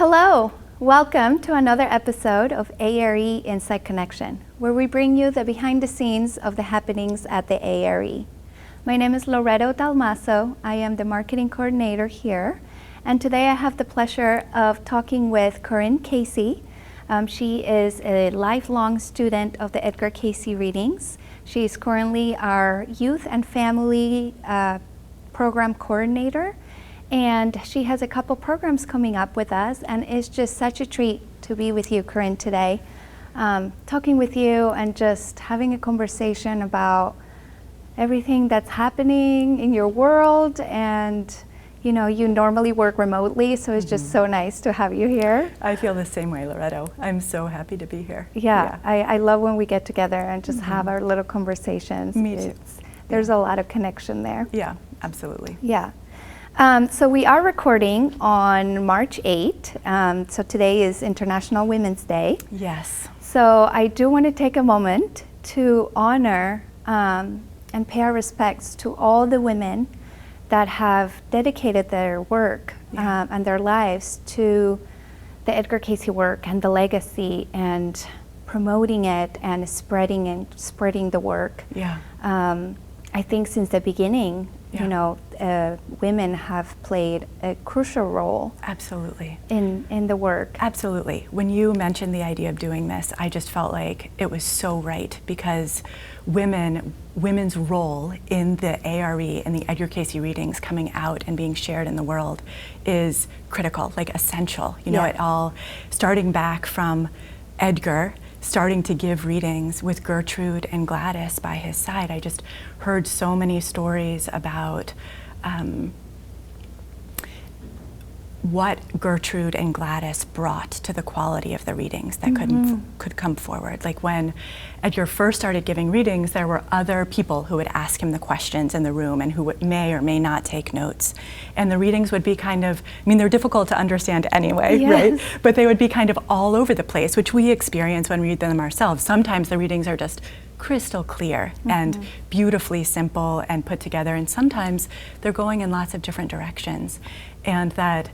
Hello, welcome to another episode of A.R.E. Inside Connection, where we bring you the behind the scenes of the happenings at the A.R.E. My name is Loreto Dalmaso. I am the marketing coordinator here, and today I have the pleasure of talking with Corinne Cayce. She is a lifelong student of the Edgar Cayce readings. She is currently our youth and family program coordinator, and she has a couple programs coming up with us, and it's just such a treat to be with you, Corinne, today, talking with you and just having a conversation about everything that's happening in your world. And you know, you normally work remotely, so it's just so nice to have you here. I feel the same way, Loreto. I'm so happy to be here. Yeah. I love when we get together and just have our little conversations. Me too. There's a lot of connection there. Yeah, absolutely. Yeah. So we are recording on March 8th. So today is International Women's Day. Yes. So I do want to take a moment to honor and pay our respects to all the women that have dedicated their work and their lives to the Edgar Cayce work and the legacy and promoting it and spreading the work. Yeah. I think since the beginning, you know, women have played a crucial role. Absolutely. In the work. Absolutely. When you mentioned the idea of doing this, I just felt like it was so right, because women's role in the A.R.E. and the Edgar Cayce readings coming out and being shared in the world is critical, like essential. You know, it all starting back from Edgar starting to give readings with Gertrude and Gladys by his side. I just heard so many stories about what Gertrude and Gladys brought to the quality of the readings that could come forward. Like when Edgar first started giving readings, there were other people who would ask him the questions in the room and who may or may not take notes. And the readings would be kind of, I mean, they're difficult to understand anyway, right? But they would be kind of all over the place, which we experience when we read them ourselves. Sometimes the readings are just crystal clear and beautifully simple and put together, and sometimes they're going in lots of different directions. And that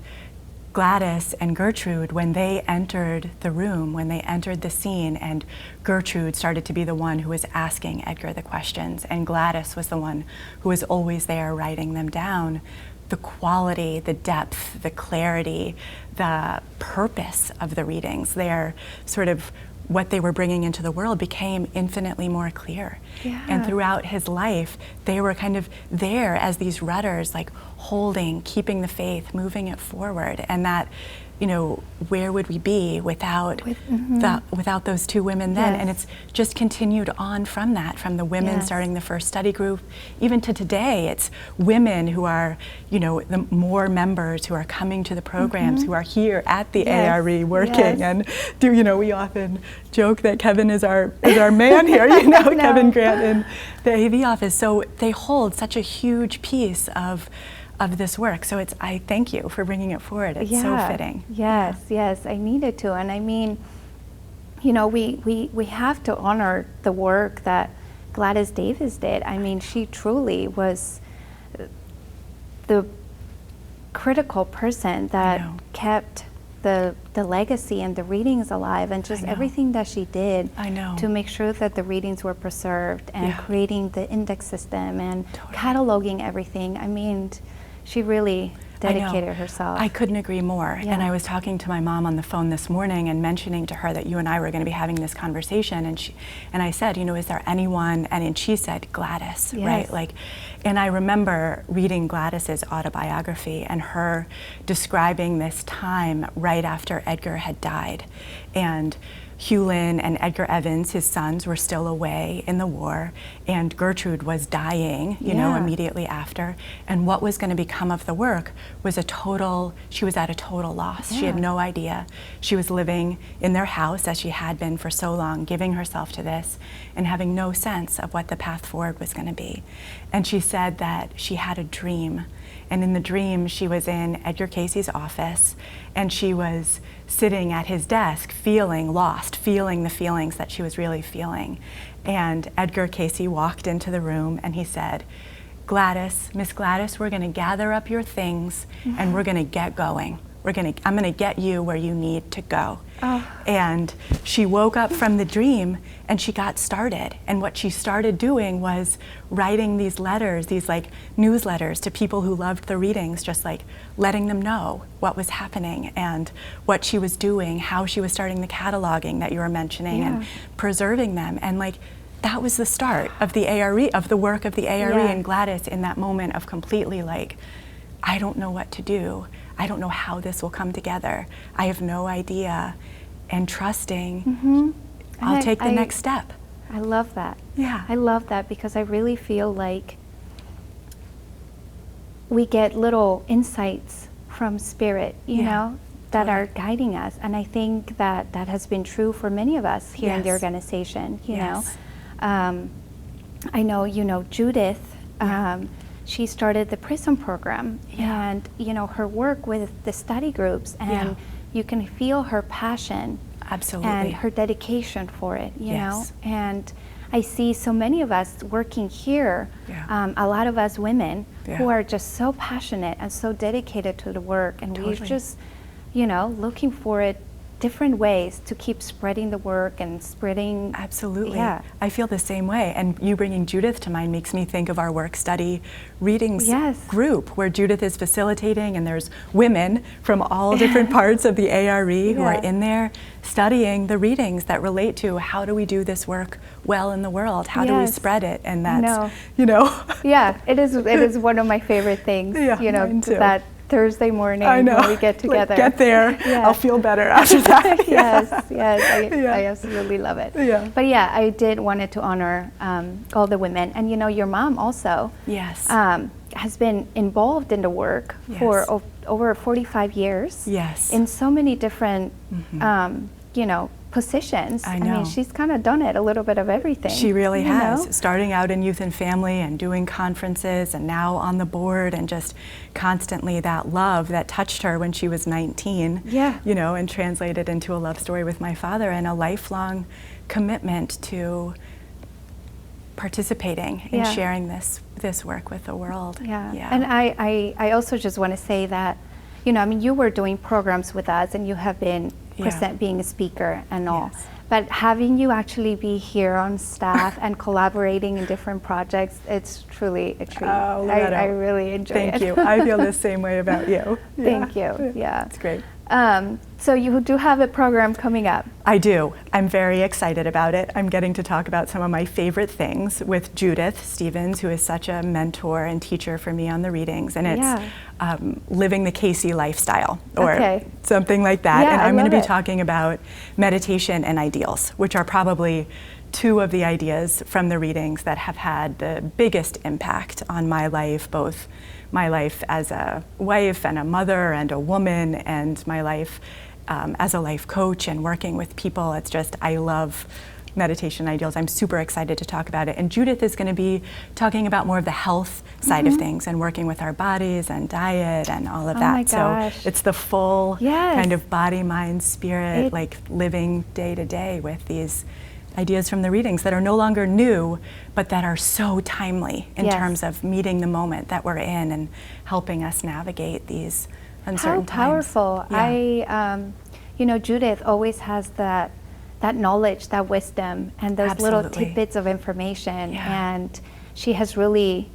Gladys and Gertrude, when they entered the room, when they entered the scene, and Gertrude started to be the one who was asking Edgar the questions, and Gladys was the one who was always there writing them down, the quality, the depth, the clarity, the purpose of the readings, their sort of what they were bringing into the world became infinitely more clear. Yeah. And throughout his life, they were kind of there as these rudders, like holding, keeping the faith, moving it forward. And that, you know, where would we be without without those two women then? And it's just continued on from that, from the women starting the first study group, even to today. It's women who are, you know, the more members who are coming to the programs, who are here at the A.R.E. working. And you know, we often joke that Kevin is our man here, you know, Kevin Grant in the AV office. So they hold such a huge piece of this work. So I thank you for bringing it forward. It's so fitting. Yes, I needed to. And I mean, you know, we have to honor the work that Gladys Davis did. I mean, she truly was the critical person that kept the legacy and the readings alive, and just everything that she did to make sure that the readings were preserved, and creating the index system and cataloging everything. I mean, she really dedicated herself. I couldn't agree more. And I was talking to my mom on the phone this morning and mentioning to her that you and I were going to be having this conversation, and I said, you know, is there anyone? And she said Gladys, right? Like, and I remember reading Gladys's autobiography and her describing this time right after Edgar had died, and Hugh Lynn and Edgar Evans, his sons, were still away in the war, and Gertrude was dying, you know, immediately after. And what was going to become of the work was she was at a total loss. She had no idea. She was living in their house as she had been for so long, giving herself to this and having no sense of what the path forward was going to be. And she said that she had a dream. And in the dream, she was in Edgar Cayce's office, and she was sitting at his desk feeling lost, feeling the feelings that she was really feeling. And Edgar Cayce walked into the room and he said, Gladys, Miss Gladys, we're going to gather up your things and we're going to get going. I'm gonna get you where you need to go. Oh. And she woke up from the dream and she got started. And what she started doing was writing these letters, these like newsletters to people who loved the readings, just like letting them know what was happening and what she was doing, how she was starting the cataloging that you were mentioning, and preserving them. And like, that was the start of the A.R.E., of the work of the A.R.E. and Gladys in that moment of completely like, I don't know what to do. I don't know how this will come together. I have no idea. And trusting, I'll take the next step. I love that. Yeah. I love that because I really feel like we get little insights from spirit, you know, that are guiding us. And I think that that has been true for many of us here in the organization, you know. I know, you know, Judith, she started the prison program, and you know, her work with the study groups, and you can feel her passion and her dedication for it, you know. And I see so many of us working here, a lot of us women who are just so passionate and so dedicated to the work, and we're just, you know, looking for it different ways to keep spreading the work and spreading. I feel the same way, and you bringing Judith to mind makes me think of our work study readings group where Judith is facilitating, and there's women from all different parts of the A.R.E. who are in there studying the readings that relate to how do we do this work well in the world, how do we spread it, and that's you know. It is one of my favorite things, you know, that Thursday morning when we get together. Like, get there, I'll feel better after that. I absolutely love it. But I did wanted to honor all the women. And you know, your mom also has been involved in the work for over 45 years in so many different, you know, positions. I mean, she's kind of done it, a little bit of everything. She really has, starting out in youth and family and doing conferences, and now on the board, and just constantly that love that touched her when she was 19, you know, and translated into a love story with my father, and a lifelong commitment to participating in sharing this work with the world. And I also just want to say that, you know, I mean, you were doing programs with us, and you have been being a speaker and all. But having you actually be here on staff and collaborating in different projects, it's truly a treat. I really enjoy it. Thank you. I feel the same way about you. Thank you. It's great. So you do have a program coming up. I do. I'm very excited about it. I'm getting to talk about some of my favorite things with Judith Stevens, who is such a mentor and teacher for me on the readings, and it's living the Cayce lifestyle, or something like that. And I'm going to be talking about meditation and ideals, which are probably two of the ideas from the readings that have had the biggest impact on my life, both my life as a wife and a mother and a woman, and my life as a life coach and working with people. It's just, I love meditation ideals. I'm super excited to talk about it. And Judith is going to be talking about more of the health side of things, and working with our bodies and diet and all of that. So it's the full kind of body, mind, spirit, like living day to day with these ideas from the readings that are no longer new, but that are so timely in terms of meeting the moment that we're in and helping us navigate these uncertain times. How powerful. You know, Judith always has that knowledge, that wisdom, and those little tidbits of information. And she has really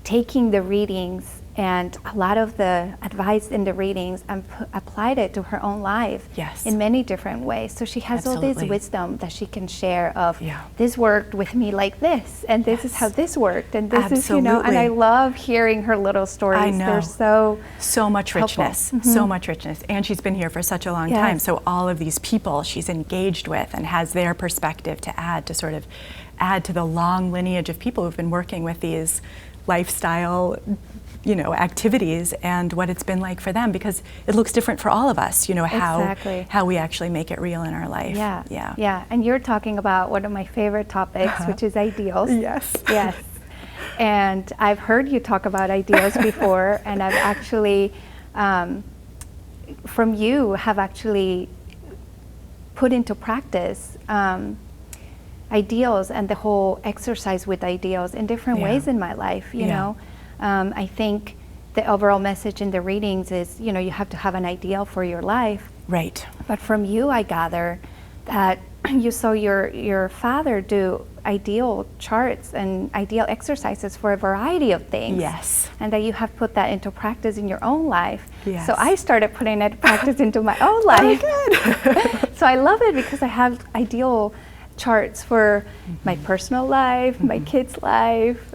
taken the readings and a lot of the advice in the readings and applied it to her own life in many different ways. So she has all this wisdom that she can share of, this worked with me like this, and this is how this worked, and this is, you know, and I love hearing her little stories. I know. They're so much richness, so much richness. And she's been here for such a long time. So all of these people she's engaged with and has their perspective to add, to sort of add to the long lineage of people who've been working with these lifestyle, you know, activities, and what it's been like for them, because it looks different for all of us, you know, how we actually make it real in our life. And you're talking about one of my favorite topics, which is ideals. And I've heard you talk about ideals before, and I've actually from you have actually put into practice ideals and the whole exercise with ideals in different ways in my life, you know. I think the overall message in the readings is, you know, you have to have an ideal for your life. Right. But from you, I gather that you saw your father do ideal charts and ideal exercises for a variety of things. Yes. And that you have put that into practice in your own life. Yes. So I started putting it practice into my own life. Good. So I love it because I have ideal charts for my personal life, my kids' life,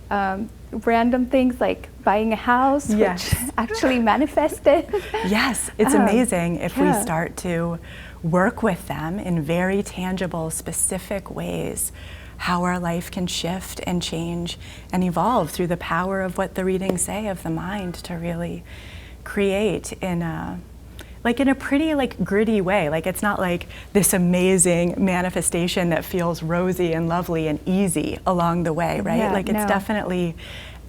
random things like buying a house, Yes. which actually manifested. Yes, it's amazing if we yeah. start to work with them in very tangible, specific ways, how our life can shift and change and evolve through the power of what the readings say of the mind to really create in a pretty gritty way. Like, it's not like this amazing manifestation that feels rosy and lovely and easy along the way, right? Yeah, It's no. definitely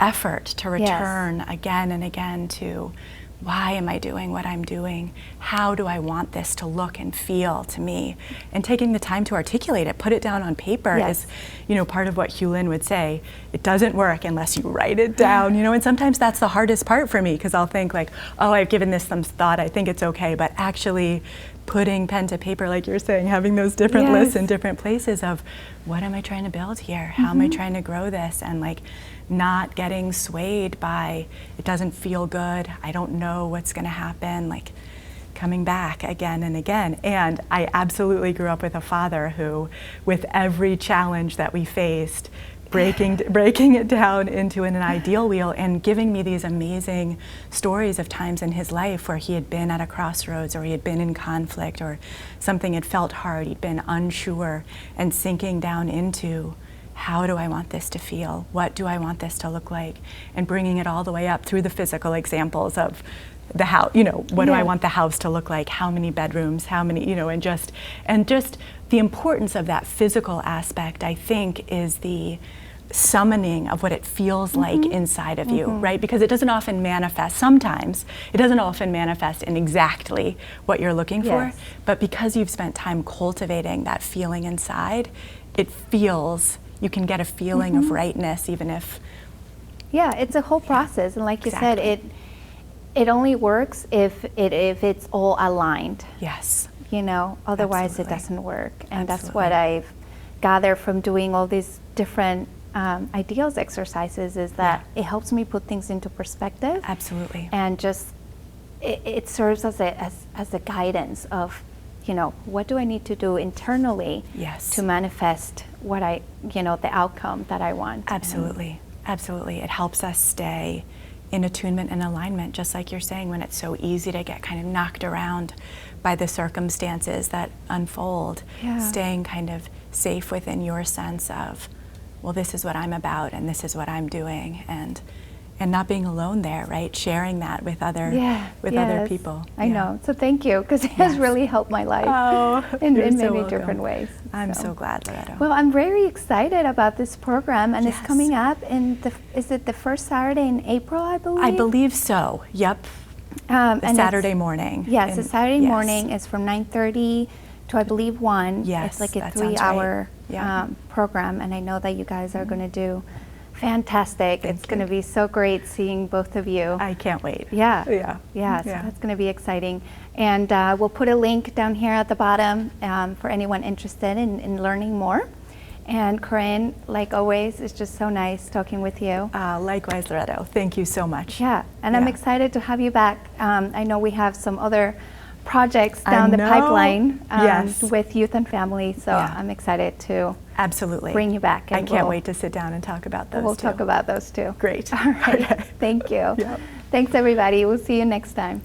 effort to Yes. return again and again to, why am I doing what I'm doing? How do I want this to look and feel to me? And taking the time to articulate it, put it down on paper Yes. is, part of what Hugh Lin would say. It doesn't work unless you write it down, and sometimes that's the hardest part for me, because I'll think like, oh, I've given this some thought, I think it's okay, but actually putting pen to paper, like you're saying, having those different Yes. lists in different places of, what am I trying to build here? How am I trying to grow this? And not getting swayed by, it doesn't feel good, I don't know what's going to happen, coming back again and again. And I absolutely grew up with a father who, with every challenge that we faced, breaking it down into an ideal wheel and giving me these amazing stories of times in his life where he had been at a crossroads, or he had been in conflict, or something had felt hard, he'd been unsure, and sinking down into, how do I want this to feel? What do I want this to look like? And bringing it all the way up through the physical examples of the house, what do I want the house to look like? How many bedrooms? How many, and just the importance of that physical aspect, I think, is the summoning of what it feels like inside of you, right? Because it doesn't often manifest, sometimes, it doesn't often manifest in exactly what you're looking for, Yes. but because you've spent time cultivating that feeling inside, it feels, you can get a feeling of rightness, even if... Yeah, it's a whole process, and like you said, it only works if it's all aligned. Yes. Otherwise Absolutely. it doesn't work. And that's Absolutely. what I've gathered from doing all these different ideals exercises, is that it helps me put things into perspective. Absolutely. And just it serves as a guidance of, what do I need to do internally Yes. to manifest what the outcome that I want. Absolutely. Absolutely. It helps us stay in attunement and alignment, just like you're saying, when it's so easy to get kind of knocked around by the circumstances that unfold. Yeah. Staying kind of safe within your sense of, well, this is what I'm about and this is what I'm doing, and not being alone there, right? Sharing that with other other people. I know. So thank you, because it has really helped my life in you're so many welcome. different ways. I'm so glad, Loretto. Well, I'm very excited about this program, and it's Yes. coming up is it the first Saturday in April, I believe? I believe so. Yep. And Saturday morning. Yes, the Saturday yes. morning is from 9:30 to, I believe, 1. Yes, It's like a that sounds 3-hour right. Yeah. program, and I know that you guys are going to do fantastic. Thank It's going to be so great seeing both of you. I can't wait. Yeah. Yeah. So that's going to be exciting. And we'll put a link down here at the bottom for anyone interested in learning more. And Corinne, like always, it's just so nice talking with you. Likewise, Loretto. Thank you so much. Yeah, and I'm Yeah. excited to have you back. I know we have some other projects down the know. pipeline Yes. with youth and family, so Yeah. I'm excited to Absolutely. bring you back. I And can't we'll- wait to sit down and talk about those We'll too. talk about those too. Great. All right. Okay. Thank you. Yep. Thanks, everybody. We'll see you next time.